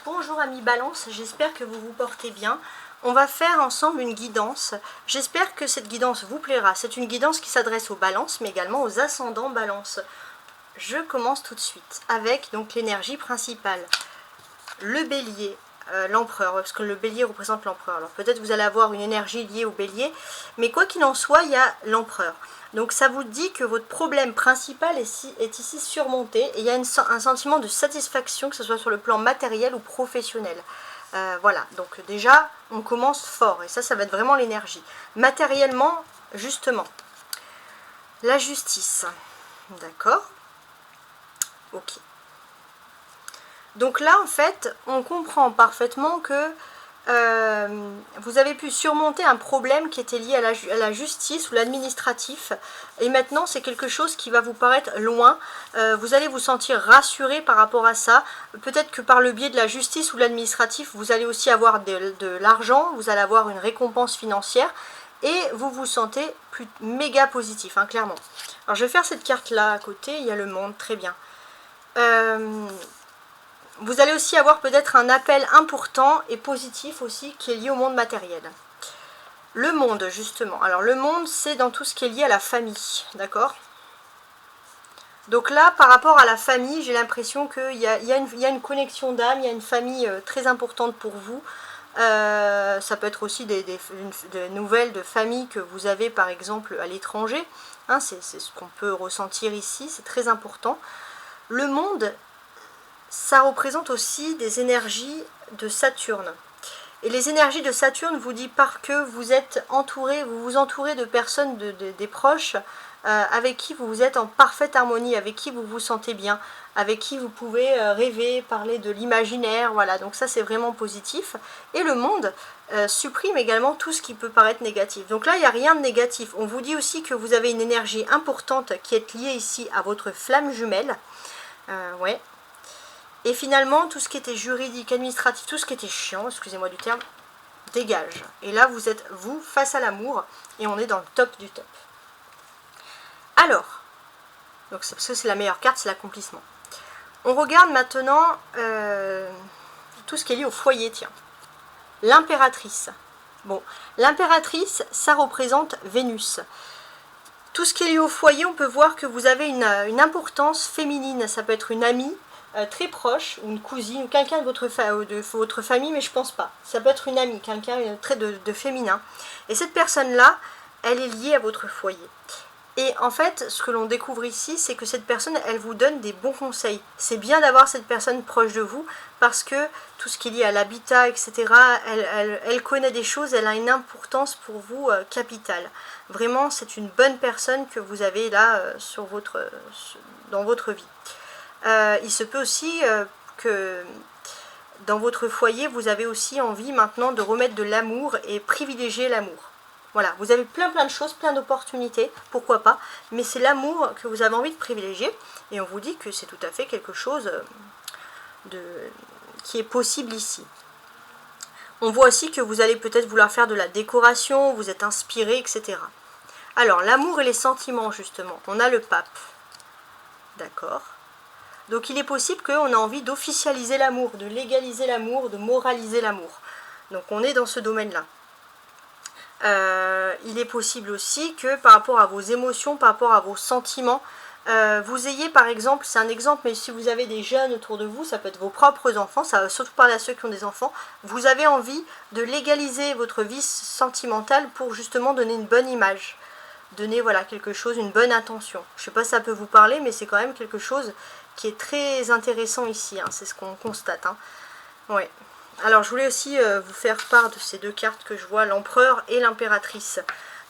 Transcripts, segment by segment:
Bonjour amis Balance, j'espère que vous vous portez bien. On va faire ensemble une guidance. J'espère que cette guidance vous plaira. C'est une guidance qui s'adresse aux balances, mais également aux ascendants balance. Je commence tout de suite avec donc l'énergie principale. Le bélier, l'empereur, parce que le bélier représente l'empereur. Alors peut-être vous allez avoir une énergie liée au bélier, mais quoi qu'il en soit, il y a l'empereur. Donc ça vous dit que votre problème principal est ici surmonté et il y a un sentiment de satisfaction, que ce soit sur le plan matériel ou professionnel. Voilà, donc déjà on commence fort et ça va être vraiment l'énergie. Matériellement, justement, la justice, d'accord, ok. Donc là en fait on comprend parfaitement que vous avez pu surmonter un problème qui était lié à la justice ou l'administratif, et maintenant c'est quelque chose qui va vous paraître loin. Vous allez vous sentir rassuré par rapport à ça. Peut-être que par le biais de la justice ou de l'administratif, vous allez aussi avoir de l'argent, vous allez avoir une récompense financière, et vous vous sentez méga positif, hein, clairement. Alors je vais faire cette carte là à côté, il y a le monde, très bien. Vous allez aussi avoir peut-être un appel important et positif aussi qui est lié au monde matériel. Le monde, justement. Alors le monde, c'est dans tout ce qui est lié à la famille, d'accord? Donc là, par rapport à la famille, j'ai l'impression qu'il y a une connexion d'âme, il y a une famille très importante pour vous. Ça peut être aussi des nouvelles de famille que vous avez par exemple à l'étranger. Hein, c'est ce qu'on peut ressentir ici, c'est très important. Le monde, ça représente aussi des énergies de Saturne. Et les énergies de Saturne vous disent parce que vous êtes entouré, vous vous entourez de personnes, des proches, avec qui vous êtes en parfaite harmonie, avec qui vous vous sentez bien, avec qui vous pouvez rêver, parler de l'imaginaire, voilà, donc ça c'est vraiment positif. Et le monde supprime également tout ce qui peut paraître négatif. Donc là il n'y a rien de négatif. On vous dit aussi que vous avez une énergie importante qui est liée ici à votre flamme jumelle. Ouais. Et finalement, tout ce qui était juridique, administratif, tout ce qui était chiant, excusez-moi du terme, dégage. Et là, vous êtes, vous, face à l'amour, et on est dans le top du top. Alors, donc parce que c'est la meilleure carte, c'est l'accomplissement. On regarde maintenant tout ce qui est lié au foyer, tiens. L'impératrice. Bon, l'impératrice, ça représente Vénus. Tout ce qui est lié au foyer, on peut voir que vous avez une importance féminine. Ça peut être une amie, très proche, ou une cousine, ou quelqu'un de votre famille, mais je pense pas. Ça peut être une amie, quelqu'un très de féminin. Et cette personne-là, elle est liée à votre foyer. Et en fait, ce que l'on découvre ici, c'est que cette personne, elle vous donne des bons conseils. C'est bien d'avoir cette personne proche de vous, parce que tout ce qui est lié à l'habitat, etc., elle connaît des choses, elle a une importance pour vous capitale. Vraiment, c'est une bonne personne que vous avez là dans votre vie. Il se peut aussi que dans votre foyer, vous avez aussi envie maintenant de remettre de l'amour et privilégier l'amour. Voilà, vous avez plein de choses, plein d'opportunités, pourquoi pas, mais c'est l'amour que vous avez envie de privilégier, et on vous dit que c'est tout à fait quelque chose qui est possible ici. On voit aussi que vous allez peut-être vouloir faire de la décoration, vous êtes inspiré, etc. Alors, l'amour et les sentiments, justement, on a le pape, d'accord. Donc il est possible qu'on ait envie d'officialiser l'amour, de légaliser l'amour, de moraliser l'amour. Donc on est dans ce domaine-là. Il est possible aussi que par rapport à vos émotions, par rapport à vos sentiments, vous ayez par exemple, c'est un exemple, mais si vous avez des jeunes autour de vous, ça peut être vos propres enfants, ça va surtout parler à ceux qui ont des enfants, vous avez envie de légaliser votre vie sentimentale pour justement donner une bonne image. Donner voilà, quelque chose, une bonne intention. Je ne sais pas si ça peut vous parler, mais c'est quand même quelque chose qui est très intéressant ici, hein, c'est ce qu'on constate. Hein. Ouais. Alors je voulais aussi vous faire part de ces deux cartes que je vois, l'empereur et l'impératrice.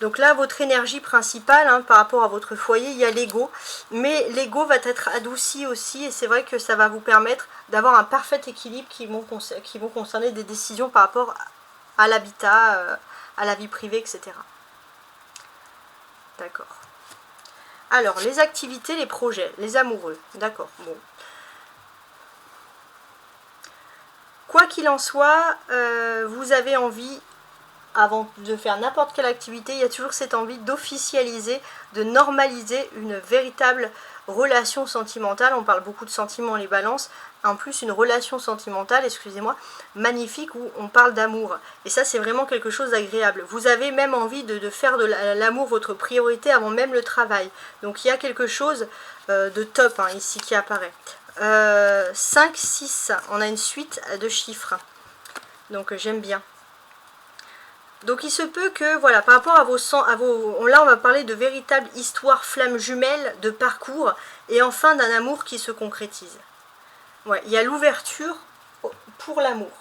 Donc là, votre énergie principale, hein, par rapport à votre foyer, il y a l'ego, mais l'ego va être adouci aussi, et c'est vrai que ça va vous permettre d'avoir un parfait équilibre qui vont concerner des décisions par rapport à l'habitat, à la vie privée, etc. D'accord. Alors, les activités, les projets, les amoureux. D'accord, bon. Quoi qu'il en soit, vous avez envie, avant de faire n'importe quelle activité, il y a toujours cette envie d'officialiser, de normaliser une véritable relation sentimentale, on parle beaucoup de sentiments les balances, en plus une relation sentimentale, excusez-moi, magnifique où on parle d'amour. Et ça c'est vraiment quelque chose d'agréable. Vous avez même envie de faire de l'amour votre priorité avant même le travail. Donc il y a quelque chose de top hein, ici qui apparaît. 5, 6, on a une suite de chiffres. Donc j'aime bien. Donc il se peut que, voilà, par rapport à là on va parler de véritables histoires flammes jumelles, de parcours, et enfin d'un amour qui se concrétise. Ouais, il y a l'ouverture pour l'amour.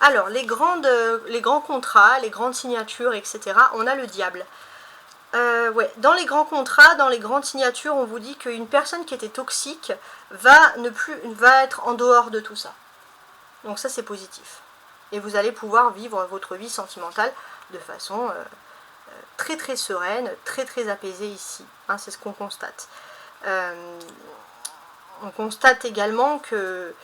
Alors, les grands contrats, les grandes signatures, etc., on a le diable. Ouais, dans les grands contrats, dans les grandes signatures, on vous dit qu'une personne qui était toxique va être en dehors de tout ça. Donc ça c'est positif. Et vous allez pouvoir vivre votre vie sentimentale de façon très très sereine, très très apaisée ici. Hein, c'est ce qu'on constate. On constate également que...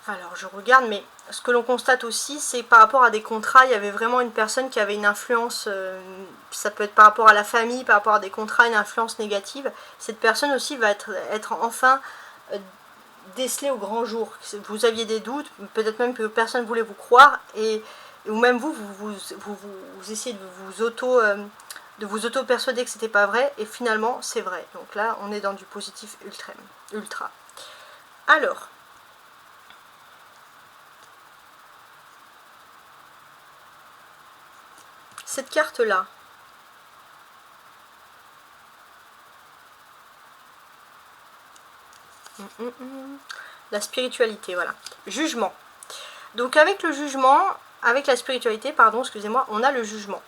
Alors je regarde, mais ce que l'on constate aussi, c'est par rapport à des contrats, il y avait vraiment une personne qui avait une influence, ça peut être par rapport à la famille, par rapport à des contrats, une influence négative. Cette personne aussi va être enfin... déceler au grand jour. Vous aviez des doutes, peut-être même que personne ne voulait vous croire, ou même vous essayez de vous auto-persuader que c'était pas vrai, et finalement c'est vrai. Donc là, on est dans du positif ultra. Alors, cette carte-là, la spiritualité, voilà. Jugement. Donc avec le jugement, avec la spiritualité, pardon, excusez-moi, on a le jugement.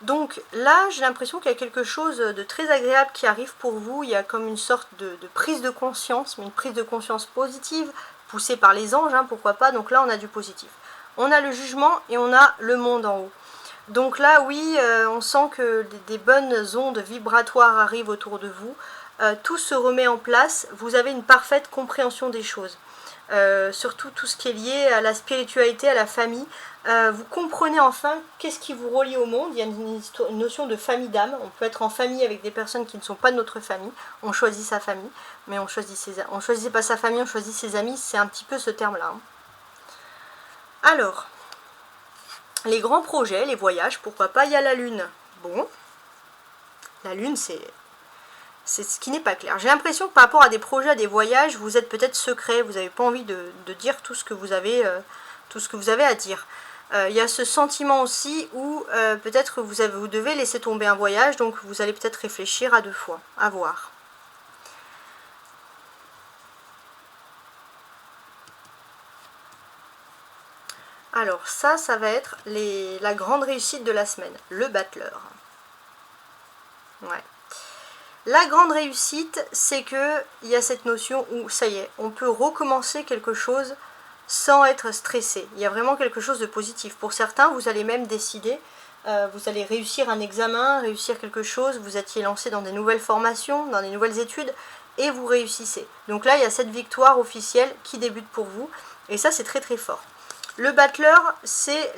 Donc là, j'ai l'impression qu'il y a quelque chose de très agréable qui arrive pour vous. Il y a comme une sorte de prise de conscience, mais une prise de conscience positive, poussée par les anges, hein, pourquoi pas. Donc là, on a du positif. On a le jugement et on a le monde en haut. Donc là, oui, on sent que des bonnes ondes vibratoires arrivent autour de vous. Tout se remet en place. Vous avez une parfaite compréhension des choses. Surtout tout ce qui est lié à la spiritualité, à la famille. Vous comprenez enfin qu'est-ce qui vous relie au monde. Il y a une notion de famille d'âme. On peut être en famille avec des personnes qui ne sont pas de notre famille. On choisit sa famille, mais on choisit pas sa famille, on choisit ses amis. C'est un petit peu ce terme-là. Hein. Alors, les grands projets, les voyages, pourquoi pas. Il y a la lune. Bon, la lune, c'est ce qui n'est pas clair. J'ai l'impression que par rapport à des projets, à des voyages, vous êtes peut-être secret, vous n'avez pas envie de dire tout ce que vous avez à dire. Il y a ce sentiment aussi où peut-être vous devez laisser tomber un voyage, donc vous allez peut-être réfléchir à 2 fois, à voir. Alors ça va être la grande réussite de la semaine, le battleur. Ouais. La grande réussite, c'est qu'il y a cette notion où, ça y est, on peut recommencer quelque chose sans être stressé. Il y a vraiment quelque chose de positif. Pour certains, vous allez même décider, vous allez réussir un examen, réussir quelque chose, vous étiez lancé dans des nouvelles formations, dans des nouvelles études, et vous réussissez. Donc là, il y a cette victoire officielle qui débute pour vous, et ça, c'est très très fort. Le battleur, c'est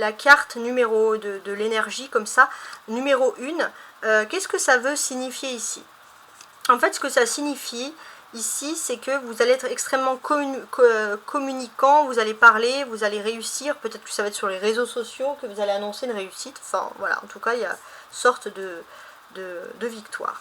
la carte numéro de l'énergie, comme ça, numéro 1. Qu'est-ce que ça veut signifier ici? En fait, ce que ça signifie ici, c'est que vous allez être extrêmement communicant, vous allez parler, vous allez réussir, peut-être que ça va être sur les réseaux sociaux que vous allez annoncer une réussite. Enfin, voilà, en tout cas, il y a une sorte de victoire.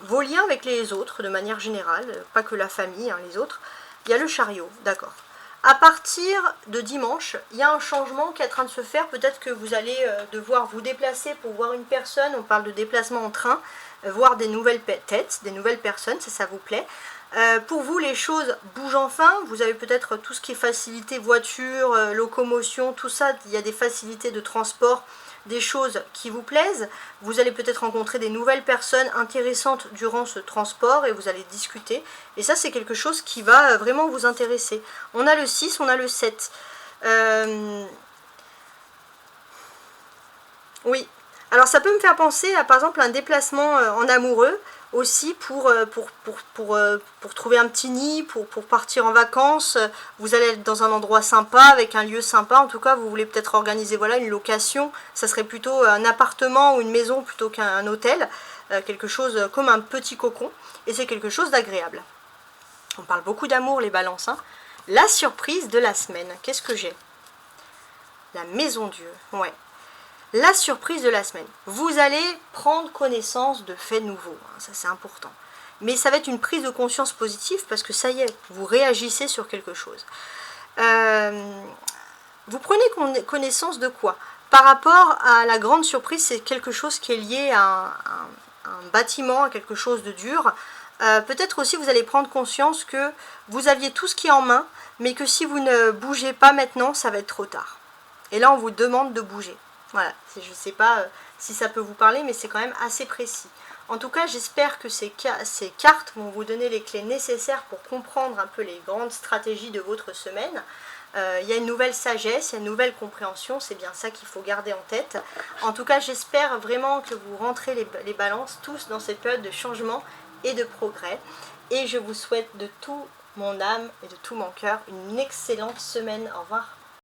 Vos liens avec les autres, de manière générale, pas que la famille, hein, les autres. Il y a le chariot, d'accord. À partir de dimanche, il y a un changement qui est en train de se faire. Peut-être que vous allez devoir vous déplacer pour voir une personne. On parle de déplacement en train, voir des nouvelles têtes, des nouvelles personnes, ça vous plaît. Pour vous, les choses bougent enfin. Vous avez peut-être tout ce qui est facilité, voiture, locomotion, tout ça. Il y a des facilités de transport, des choses qui vous plaisent. Vous allez peut-être rencontrer des nouvelles personnes intéressantes durant ce transport et vous allez discuter. Et ça, c'est quelque chose qui va vraiment vous intéresser. On a le 6, on a le 7. Oui. Alors, ça peut me faire penser à, par exemple, un déplacement en amoureux aussi pour trouver un petit nid, pour partir en vacances. Vous allez être dans un endroit sympa, avec un lieu sympa. En tout cas, vous voulez peut-être organiser, voilà, une location. Ça serait plutôt un appartement ou une maison plutôt qu'un hôtel. quelque chose comme un petit cocon, et c'est quelque chose d'agréable. On parle beaucoup d'amour les balances, hein. La surprise de la semaine, qu'est-ce que j'ai? La maison Dieu, ouais. La surprise de la semaine. Vous allez prendre connaissance de faits nouveaux, hein, ça c'est important. Mais ça va être une prise de conscience positive parce que ça y est, vous réagissez sur quelque chose. Vous prenez connaissance de quoi? Par rapport à la grande surprise, c'est quelque chose qui est lié à un bâtiment, à quelque chose de dur. Peut-être aussi vous allez prendre conscience que vous aviez tout ce qui est en main, mais que si vous ne bougez pas maintenant, ça va être trop tard. Et là, on vous demande de bouger. Voilà, je ne sais pas si ça peut vous parler, mais c'est quand même assez précis. En tout cas, j'espère que ces cartes vont vous donner les clés nécessaires pour comprendre un peu les grandes stratégies de votre semaine. Il y a une nouvelle sagesse, il y a une nouvelle compréhension, c'est bien ça qu'il faut garder en tête. En tout cas, j'espère vraiment que vous rentrez les balances tous dans cette période de changement et de progrès. Et je vous souhaite de tout mon âme et de tout mon cœur une excellente semaine. Au revoir.